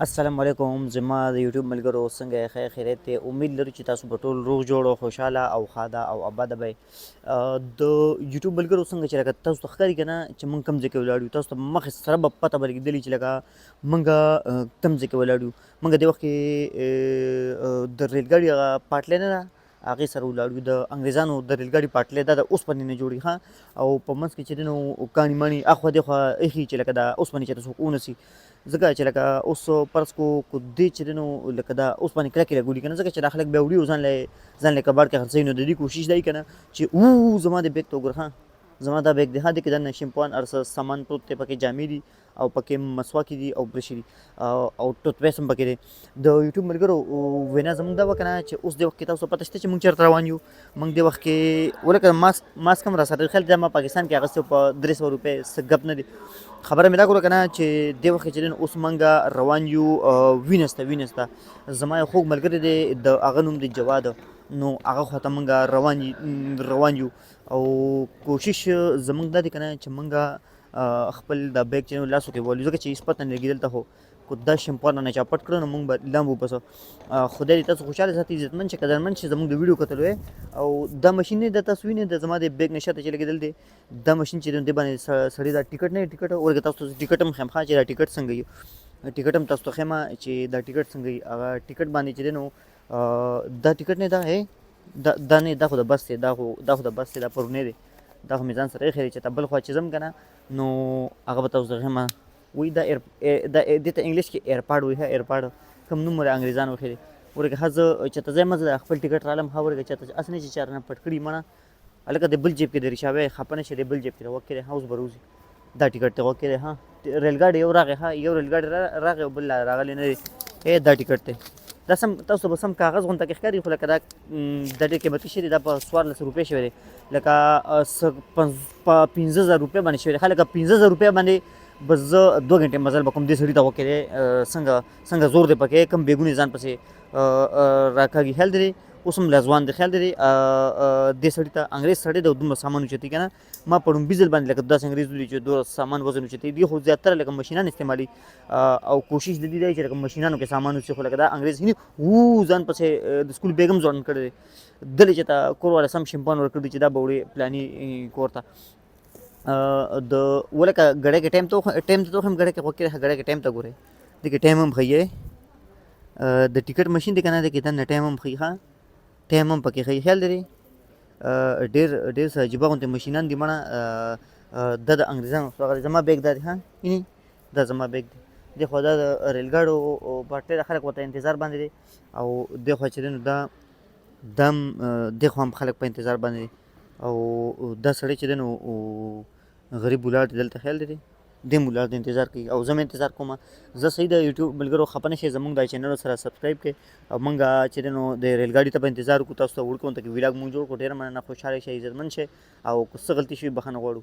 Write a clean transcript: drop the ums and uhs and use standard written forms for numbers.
السلام علیکم زما د یوټیوب ملګرو څنګه یې خیر خیریت دی امید لرو چې تاسو به ټول روغ جوړ او خوشحاله او ښاده او اباده به د یوټیوب ملګرو څنګه چې لکه تاسو ته ښکاري که نه چې موږ کوم ځای کې ولاړ یو تاسو ته مخکې سره به پته به لګېدلې چې لکه موږ کوم ځای کې ولاړ یو موږ دې وخت کې د ریل ګاډي هغه پټلۍ نه ده هغې سره ولاړ یو د انګریزانو د ریل ګاډي پټلۍ دا د اوسپنې نه جوړي ښه او په منځ کې چې دی نو کاڼي ماڼي اخوا دېخوا ایښي چې لکه د اوسپنې چېرته څوک ونسي ځکه چې لکه اوس فرض کو دې چې دی نو لکه دا اوسپنې کلکې لګولي که نه ځکه چې دا خلک بیا وړي او ځان له کباړ کې خرڅوي نو د دې کوشش دی که نه چې زما د بیګ ته وګوره ښه زما دا بیګ دی ها دې کې دننه شیمپوان هر څه سامان پروت دی پکې جامې دي او پکې مسواکې دي او برشې دي او ټوت پیسټ هم پکې دی د یوټیوب ملګرو وینا زموږ دا وه که نه چې اوس دې وخت کې تاسو پته شته چې موږ چېرته روان یو موږ دې وخت کې ولکه ماسک هم راسره خیال دی ما پاکستان کې اخیستی په 300 روپۍ څه ګپ نه دی خبره مې دا کوله که نه چې دې وخت کې چې دی اوس موږ روان یو وینس ته زما یو خوږ ملګری دی د هغه نوم دی جواد نو هغه خواته موږ روان یو او کوشش زموږ دا دی که نه چې موږ خپل دا بیګ چې لاسو کې ولو ځکه چې هېڅ پته نه لګېدل دلته خو دا شیمپوان رانه چا پټ کړه نو موږ به لامبو بس خدای دې تاسو خوشحاله ساتي عزتمند شي قدرمند شي زموږ د ویډیو کتلو او دا ماشین دی د تاسو وینئ د زما د بیګ نه شاته چې لګېدل دی دا ماشین چې دی دې باندې سړی دا ټیکټ نه ټیکټ ورکه تاسو ټیکټ هم ښیم ښه چې دا ټیکټ څنګه وي ټیکټ هم تاسو ته ښیم چې دا ټیکټ څنګه وي هغه ټیکټ باندې چې دی نو دا ټیکټ نه دا دا نه دا خو د بس دی دا خو د بس دی دا پرونی دی دا خو مې ځان سره ایښی دی چې ته بل خوا چې ځم که نه نو هغه به تاسو ته ښیم وایي دا دې ته انګلیش کې ایرپاډ وایي ښه ایرپاډ کوم نوم ورې انګریزانو ایښی دی ورکه ښه زه چېرته ځم زه خپل ټیکټ رالم ښه ورکه چېرته هسې نه چې چا رانه پټ کړي مړه هلکه د بل جیب کې دی رشاوی خفه نه شي د بل جیب کې دی غوږ کې دی ښه اوس به روځي دا ټیکټ دی غوږ کې دی ښه ریل ګاډی یو راغی ښه یو ریل ګاډی راغی او بل راغلی نه دی دا ټیکټ دی دا سم تاسو به سم کاغذ غونته کې ښکاري خو لکه دا ډېر قیمتي شی دی دا په 1400 روپۍ شوی دی لکه په 15000 روپۍ باندې شوی دی ښه لکه 15000 روپۍ باندې بس زه 2 غنټې مزل به کوم دې سړي ته وکړې څنګه زور دی پکې کم بیګونه ځان پسې راکاږي خیال دی اوس هم لا ځوان دی خیال دی دې سړي ته انګریز سړی دی او دومره سامان اوچتي که نه ما په ډومبي ځل باندې لکه داسې انګریز ولي چې دومره سامان وزن اوچتي دي خو زیاتره لکه مشینان استعمالي او کوشش د دې دی چې لکه مشینانو کې سامان اوسي خو لکه دا انګریز هیني ځان پسې د سکول بیګ هم ځوړن کړی دی دلې چې ته کور والا سم شیمپان ورکړی دی چې دا به وړې پلاني کور ته د ولکه ګړی کې ټایم ته وخیم ګړی کې غوږ کې ګړی کې ټایم ته ګورئ دې کې ټایم هم ښیي د ټیکټ مشین دی که نه دی کې دننه ټایم هم ښیي ښه ټایم هم پکې ښیي خیال لري ډېر څه عجیبه غوندې مشینان دي مړه دا د انګریزانو زما بیګ دا دی ښه وینئ دا زما بیګ دی دې خوا دا د ریل ګاډو پټلۍ ده خلک ورته انتظار باندې دی او دې خوا چې دی نو دا هم دې خوا هم خلک په انتظار باندې دی او دا سړی چې دی نو غریب ولاړ دی دلته خیال دی دې هم ولاړ دی انتظار کوي او زه هم انتظار کوم زه صحیح د یوټیوب ملګرو خفه نه شئ زموږ دا چینل سره سبسکرایب کړئ او موږ چې دی نو د ریل ګاډي ته به انتظار وکړو تاسو ته وړکو ته کې ولاګ مونږ جوړ کړو ډېره مننه خوشحاله شئ عزتمند شئ او که څه غلطي شوي بخښنه غواړو